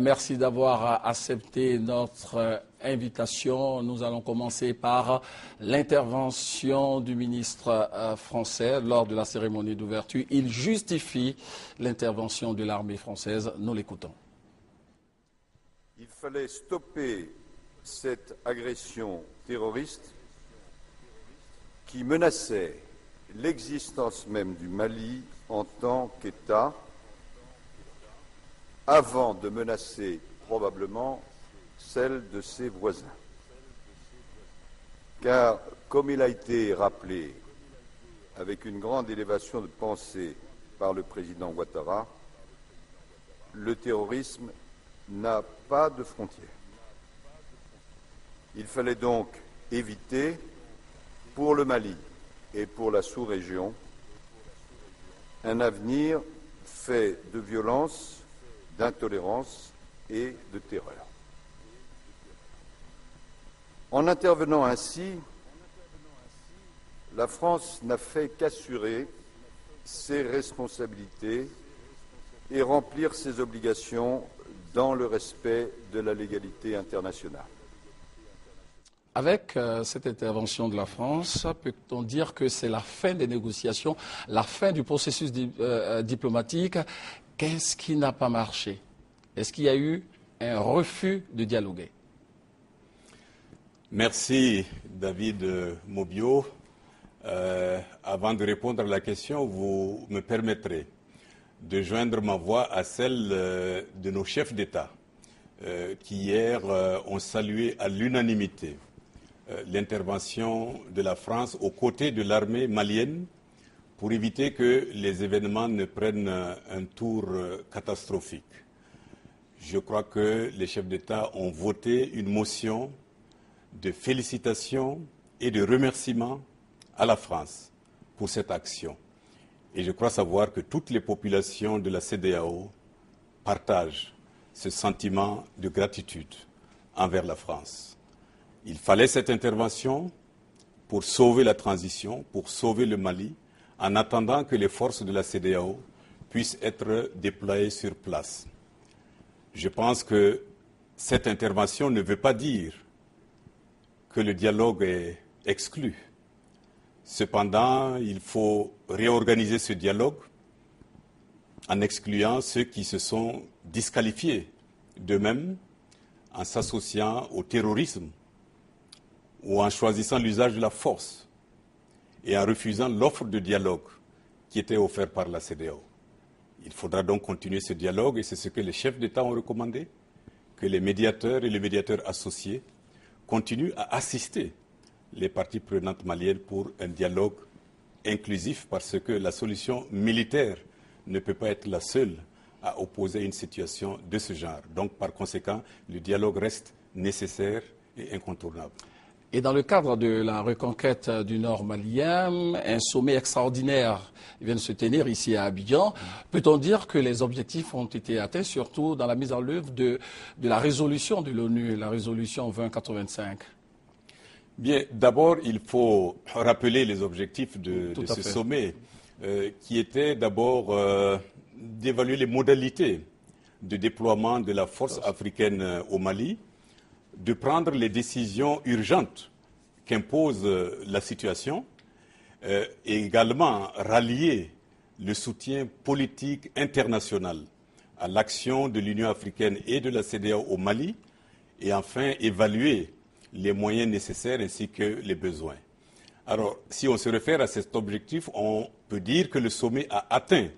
Merci d'avoir accepté notre invitation. Nous allons commencer par l'intervention du ministre français lors de la cérémonie d'ouverture. Il justifie l'intervention de l'armée française. Nous l'écoutons. Il fallait stopper cette agression terroriste qui menaçait l'existence même du Mali en tant qu'État, avant de menacer probablement celle de ses voisins. Car, comme il a été rappelé avec une grande élévation de pensée par le président Ouattara, le terrorisme n'a pas de frontières. Il fallait donc éviter, pour le Mali et pour la sous-région, un avenir fait de violence, d'intolérance et de terreur. En intervenant ainsi, la France n'a fait qu'assurer ses responsabilités et remplir ses obligations dans le respect de la légalité internationale. Avec cette intervention de la France, peut-on dire que c'est la fin des négociations, la fin du processus diplomatique? Qu'est-ce qui n'a pas marché? Est-ce qu'il y a eu un refus de dialoguer? Merci David Mobio. Avant de répondre à la question, vous me permettrez de joindre ma voix à celle de nos chefs d'État qui hier ont salué à l'unanimité l'intervention de la France aux côtés de l'armée malienne pour éviter que les événements ne prennent un tour catastrophique. Je crois que les chefs d'État ont voté une motion de félicitations et de remerciements à la France pour cette action. Et je crois savoir que toutes les populations de la CEDEAO partagent ce sentiment de gratitude envers la France. Il fallait cette intervention pour sauver la transition, pour sauver le Mali, en attendant que les forces de la CEDEAO puissent être déployées sur place. Je pense que cette intervention ne veut pas dire que le dialogue est exclu. Cependant, il faut réorganiser ce dialogue en excluant ceux qui se sont disqualifiés d'eux-mêmes en s'associant au terrorisme ou en choisissant l'usage de la force et en refusant l'offre de dialogue qui était offerte par la CEDEAO. Il faudra donc continuer ce dialogue et c'est ce que les chefs d'État ont recommandé, que les médiateurs et les médiateurs associés continuent à assister les parties prenantes maliennes pour un dialogue inclusif parce que la solution militaire ne peut pas être la seule à opposer une situation de ce genre. Donc par conséquent, le dialogue reste nécessaire et incontournable. Et dans le cadre de la reconquête du Nord malien, un sommet extraordinaire vient de se tenir ici à Abidjan. Peut-on dire que les objectifs ont été atteints, surtout dans la mise en œuvre de la résolution de l'ONU, la résolution 2085? Bien, d'abord, il faut rappeler les objectifs de ce sommet, qui étaient d'abord d'évaluer les modalités de déploiement de la force africaine au Mali, de prendre les décisions urgentes qu'impose la situation et également rallier le soutien politique international à l'action de l'Union africaine et de la CEDEAO au Mali et enfin évaluer les moyens nécessaires ainsi que les besoins. Alors, si on se réfère à cet objectif, on peut dire que le sommet a atteint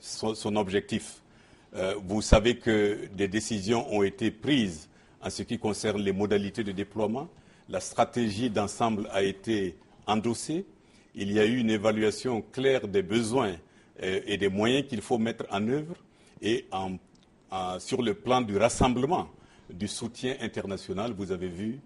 son objectif. Vous savez que des décisions ont été prises en ce qui concerne les modalités de déploiement. La stratégie d'ensemble a été endossée. Il y a eu une évaluation claire des besoins et des moyens qu'il faut mettre en œuvre. Et sur le plan du rassemblement, du soutien international, vous avez vu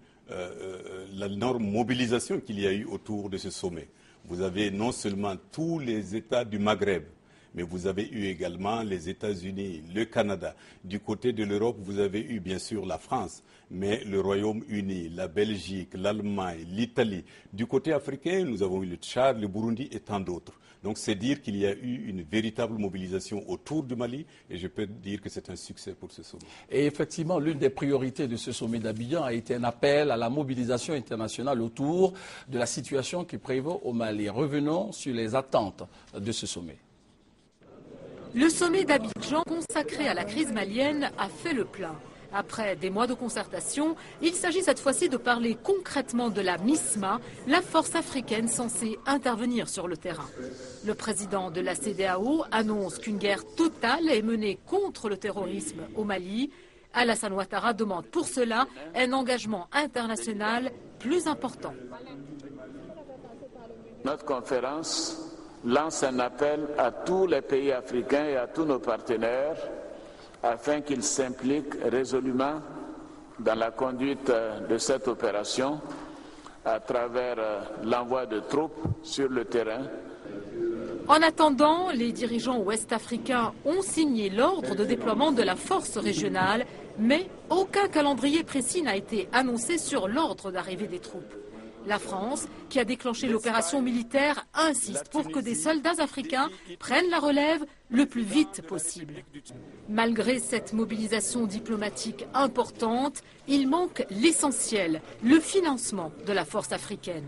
l'énorme mobilisation qu'il y a eu autour de ce sommet. Vous avez non seulement tous les États du Maghreb, mais vous avez eu également les États-Unis, le Canada. Du côté de l'Europe, vous avez eu bien sûr la France, mais le Royaume-Uni, la Belgique, l'Allemagne, l'Italie. Du côté africain, nous avons eu le Tchad, le Burundi et tant d'autres. Donc c'est dire qu'il y a eu une véritable mobilisation autour du Mali et je peux dire que c'est un succès pour ce sommet. Et effectivement, l'une des priorités de ce sommet d'Abidjan a été un appel à la mobilisation internationale autour de la situation qui prévaut au Mali. Revenons sur les attentes de ce sommet. Le sommet d'Abidjan consacré à la crise malienne a fait le plein. Après des mois de concertation, il s'agit cette fois-ci de parler concrètement de la MISMA, la force africaine censée intervenir sur le terrain. Le président de la CEDEAO annonce qu'une guerre totale est menée contre le terrorisme au Mali. Alassane Ouattara demande pour cela un engagement international plus important. Notre conférence lance un appel à tous les pays africains et à tous nos partenaires afin qu'ils s'impliquent résolument dans la conduite de cette opération à travers l'envoi de troupes sur le terrain. En attendant, les dirigeants ouest-africains ont signé l'ordre de déploiement de la force régionale, mais aucun calendrier précis n'a été annoncé sur l'ordre d'arrivée des troupes. La France, qui a déclenché l'opération militaire, insiste pour que des soldats africains prennent la relève le plus vite possible. Malgré cette mobilisation diplomatique importante, il manque l'essentiel, le financement de la force africaine.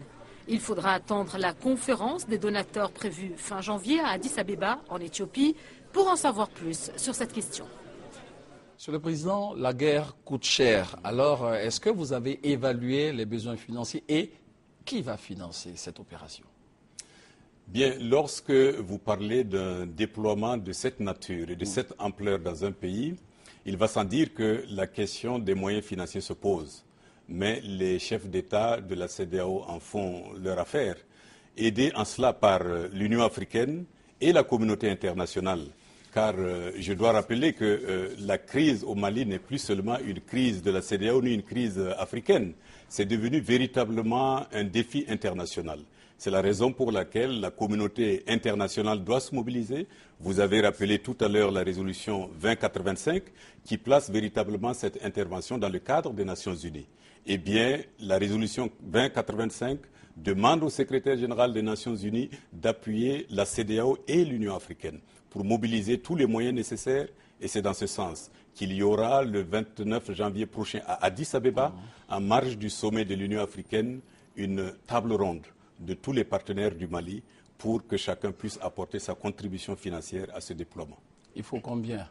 Il faudra attendre la conférence des donateurs prévue fin janvier à Addis Abeba, en Éthiopie, pour en savoir plus sur cette question. Monsieur le Président, la guerre coûte cher. Alors, est-ce que vous avez évalué les besoins financiers et qui va financer cette opération? Bien, lorsque vous parlez d'un déploiement de cette nature et de cette ampleur dans un pays, il va sans dire que la question des moyens financiers se pose. Mais les chefs d'État de la CEDEAO en font leur affaire, aidés en cela par l'Union africaine et la communauté internationale. Car je dois rappeler que la crise au Mali n'est plus seulement une crise de la CEDEAO ni une crise africaine. C'est devenu véritablement un défi international. C'est la raison pour laquelle la communauté internationale doit se mobiliser. Vous avez rappelé tout à l'heure la résolution 2085 qui place véritablement cette intervention dans le cadre des Nations Unies. Eh bien, la résolution 2085 demande au secrétaire général des Nations Unies d'appuyer la CEDEAO et l'Union africaine pour mobiliser tous les moyens nécessaires. Et c'est dans ce sens qu'il y aura le 29 janvier prochain à Addis Abeba, en marge du sommet de l'Union africaine, une table ronde de tous les partenaires du Mali pour que chacun puisse apporter sa contribution financière à ce déploiement. Il faut combien?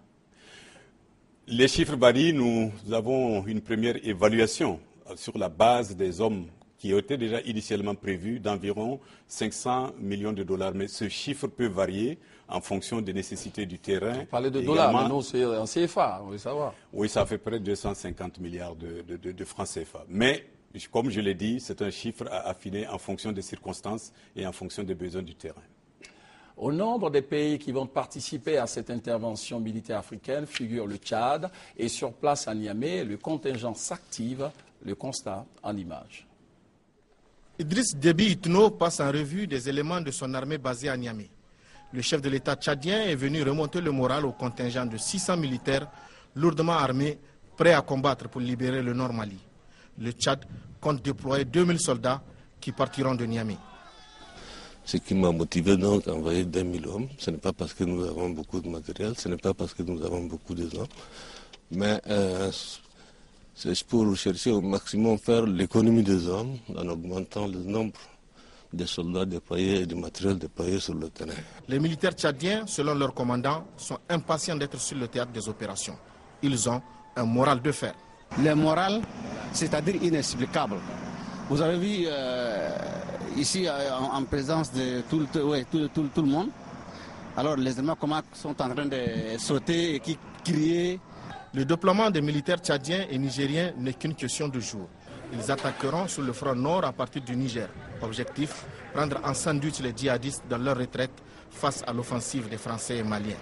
Les chiffres varient. Nous avons une première évaluation sur la base des hommes qui étaient déjà initialement prévus d'environ 500 millions de dollars. Mais ce chiffre peut varier en fonction des nécessités du terrain. Vous parlez de dollars, mais non, c'est en CFA, on veut savoir. Oui, ça fait près de 250 milliards de francs CFA. Mais, comme je l'ai dit, c'est un chiffre à affiner en fonction des circonstances et en fonction des besoins du terrain. Au nombre des pays qui vont participer à cette intervention militaire africaine figure le Tchad et sur place à Niamey, le contingent s'active, le constat en images. Idriss Déby Itno passe en revue des éléments de son armée basée à Niamey. Le chef de l'État tchadien est venu remonter le moral au contingent de 600 militaires lourdement armés, prêts à combattre pour libérer le Nord Mali. Le Tchad compte déployer 2000 soldats qui partiront de Niamey. Ce qui m'a motivé donc à envoyer 2000 hommes, ce n'est pas parce que nous avons beaucoup de matériel, ce n'est pas parce que nous avons beaucoup de gens, mais c'est pour chercher au maximum faire l'économie des hommes en augmentant le nombre des soldats déployés et du matériel déployé sur le terrain. Les militaires tchadiens, selon leur commandant, sont impatients d'être sur le théâtre des opérations. Ils ont un moral de fer. Le moral, c'est-à-dire inexplicable. Vous avez vu ici en présence de tout le monde, alors les Allemands sont en train de sauter et crier. Le déploiement des militaires tchadiens et nigériens n'est qu'une question de jours. Ils attaqueront sur le front nord à partir du Niger. Objectif, prendre en sandwich les djihadistes dans leur retraite face à l'offensive des Français et Maliens.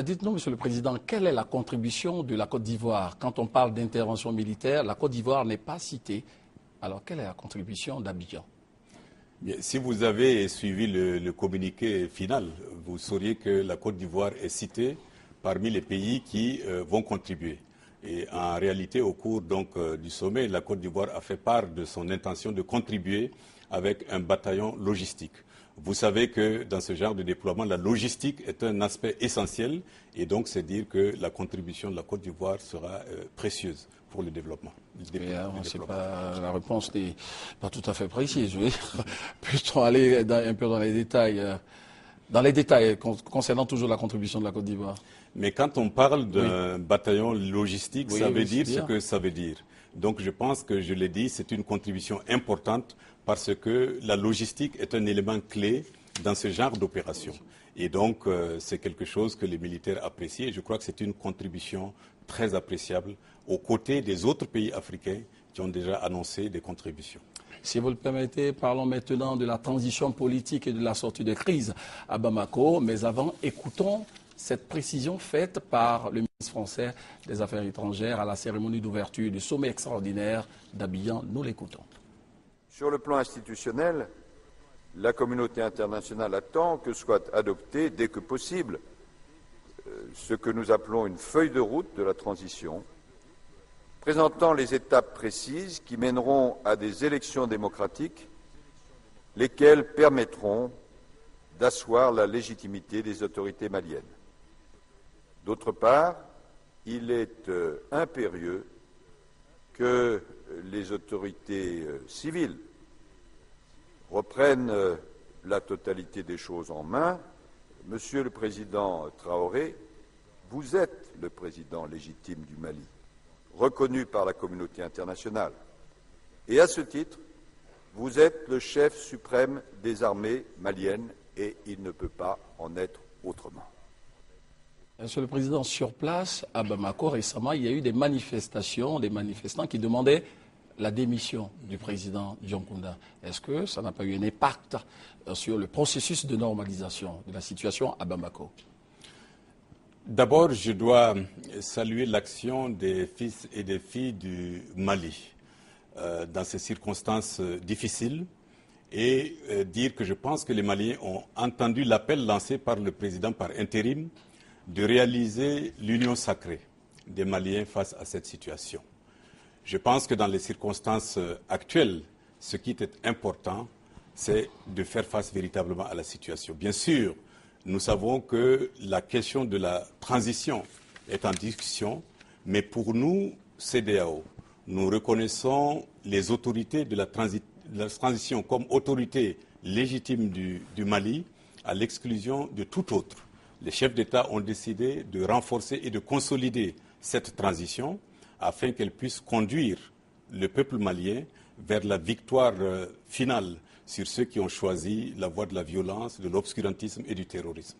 Dites-nous, Monsieur le Président, quelle est la contribution de la Côte d'Ivoire? Quand on parle d'intervention militaire, la Côte d'Ivoire n'est pas citée. Alors, quelle est la contribution d'Abidjan? Bien, si vous avez suivi le communiqué final, vous sauriez que la Côte d'Ivoire est citée parmi les pays qui vont contribuer. Et en réalité, au cours du sommet, la Côte d'Ivoire a fait part de son intention de contribuer avec un bataillon logistique. Vous savez que dans ce genre de déploiement, la logistique est un aspect essentiel et donc c'est dire que la contribution de la Côte d'Ivoire sera précieuse pour le développement. La réponse n'est pas tout à fait précise. Oui. Peut-on aller un peu dans les détails concernant toujours la contribution de la Côte d'Ivoire? Mais quand on parle d'un bataillon logistique, oui, ça veut dire ce que ça veut dire. Donc je pense que, je l'ai dit, c'est une contribution importante parce que la logistique est un élément clé dans ce genre d'opération. Et donc c'est quelque chose que les militaires apprécient et je crois que c'est une contribution très appréciable aux côtés des autres pays africains qui ont déjà annoncé des contributions. Si vous le permettez, parlons maintenant de la transition politique et de la sortie de crise à Bamako. Mais avant, écoutons cette précision faite par le ministre français des Affaires étrangères à la cérémonie d'ouverture du sommet extraordinaire d'Abidjan. Nous l'écoutons. Sur le plan institutionnel, la communauté internationale attend que soit adoptée dès que possible ce que nous appelons une feuille de route de la transition, présentant les étapes précises qui mèneront à des élections démocratiques, lesquelles permettront d'asseoir la légitimité des autorités maliennes. D'autre part, il est impérieux que les autorités civiles reprennent la totalité des choses en main. Monsieur le Président Traoré, vous êtes le président légitime du Mali, reconnu par la communauté internationale. Et à ce titre, vous êtes le chef suprême des armées maliennes et il ne peut pas en être autrement. Monsieur le Président, sur place, à Bamako, récemment, il y a eu des manifestations, des manifestants qui demandaient la démission du président Dioncounda. Est-ce que ça n'a pas eu un impact sur le processus de normalisation de la situation à Bamako? D'abord, je dois saluer l'action des fils et des filles du Mali dans ces circonstances difficiles et dire que je pense que les Maliens ont entendu l'appel lancé par le président par intérim de réaliser l'union sacrée des Maliens face à cette situation. Je pense que dans les circonstances actuelles, ce qui est important, c'est de faire face véritablement à la situation. Bien sûr, nous savons que la question de la transition est en discussion, mais pour nous, CEDEAO, nous reconnaissons les autorités de la transition comme autorités légitimes du Mali à l'exclusion de tout autre. Les chefs d'État ont décidé de renforcer et de consolider cette transition afin qu'elle puisse conduire le peuple malien vers la victoire finale sur ceux qui ont choisi la voie de la violence, de l'obscurantisme et du terrorisme.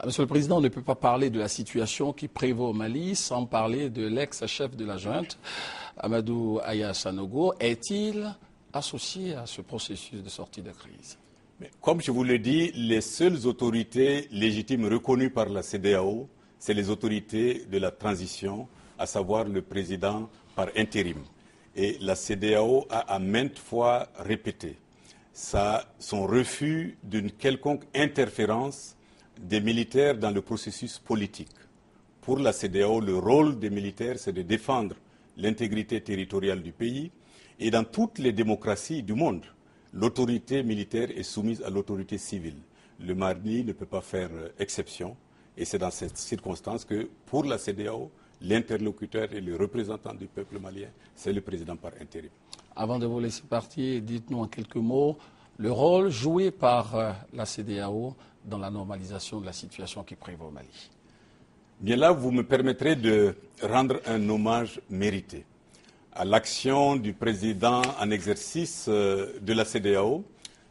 Monsieur le Président, on ne peut pas parler de la situation qui prévaut au Mali sans parler de l'ex-chef de la junte, Amadou Aya Sanogo. Est-il associé à ce processus de sortie de crise? Mais comme je vous l'ai dit, les seules autorités légitimes reconnues par la CEDEAO, c'est les autorités de la transition, à savoir le président par intérim. Et la CEDEAO a à maintes fois répété son refus d'une quelconque interférence des militaires dans le processus politique. Pour la CEDEAO, le rôle des militaires, c'est de défendre l'intégrité territoriale du pays. Et dans toutes les démocraties du monde, l'autorité militaire est soumise à l'autorité civile. Le Mali ne peut pas faire exception. Et c'est dans cette circonstance que, pour la CEDEAO, l'interlocuteur et le représentant du peuple malien, c'est le président par intérim. Avant de vous laisser partir, dites-nous en quelques mots le rôle joué par la CEDEAO dans la normalisation de la situation qui prévaut au Mali. Bien là, vous me permettrez de rendre un hommage mérité à l'action du président en exercice de la CEDEAO,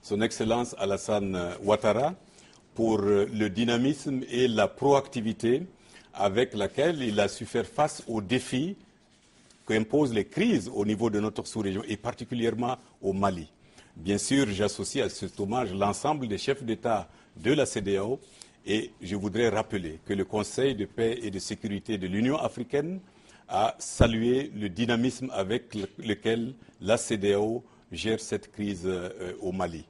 son Excellence Alassane Ouattara, pour le dynamisme et la proactivité avec laquelle il a su faire face aux défis qu'imposent les crises au niveau de notre sous-région et particulièrement au Mali. Bien sûr, j'associe à cet hommage l'ensemble des chefs d'État de la CEDEAO et je voudrais rappeler que le Conseil de paix et de sécurité de l'Union africaine a salué le dynamisme avec lequel la CEDEAO gère cette crise au Mali.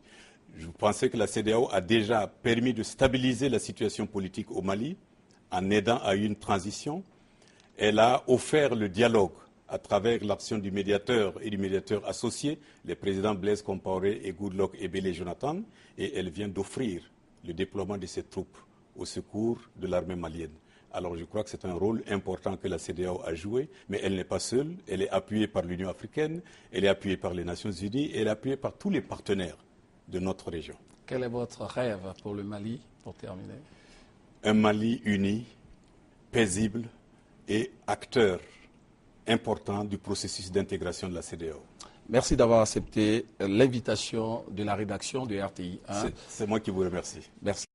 Je pensais que la CEDEAO a déjà permis de stabiliser la situation politique au Mali en aidant à une transition. Elle a offert le dialogue à travers l'action du médiateur et du médiateur associé, les présidents Blaise Compaoré et Goodluck Ebele Jonathan, et elle vient d'offrir le déploiement de ses troupes au secours de l'armée malienne. Alors je crois que c'est un rôle important que la CEDEAO a joué, mais elle n'est pas seule, elle est appuyée par l'Union africaine, elle est appuyée par les Nations unies, et elle est appuyée par tous les partenaires de notre région. Quel est votre rêve pour le Mali, pour terminer? Un Mali uni, paisible et acteur important du processus d'intégration de la CEDEAO. Merci d'avoir accepté l'invitation de la rédaction de RTI. C'est moi qui vous remercie. Merci.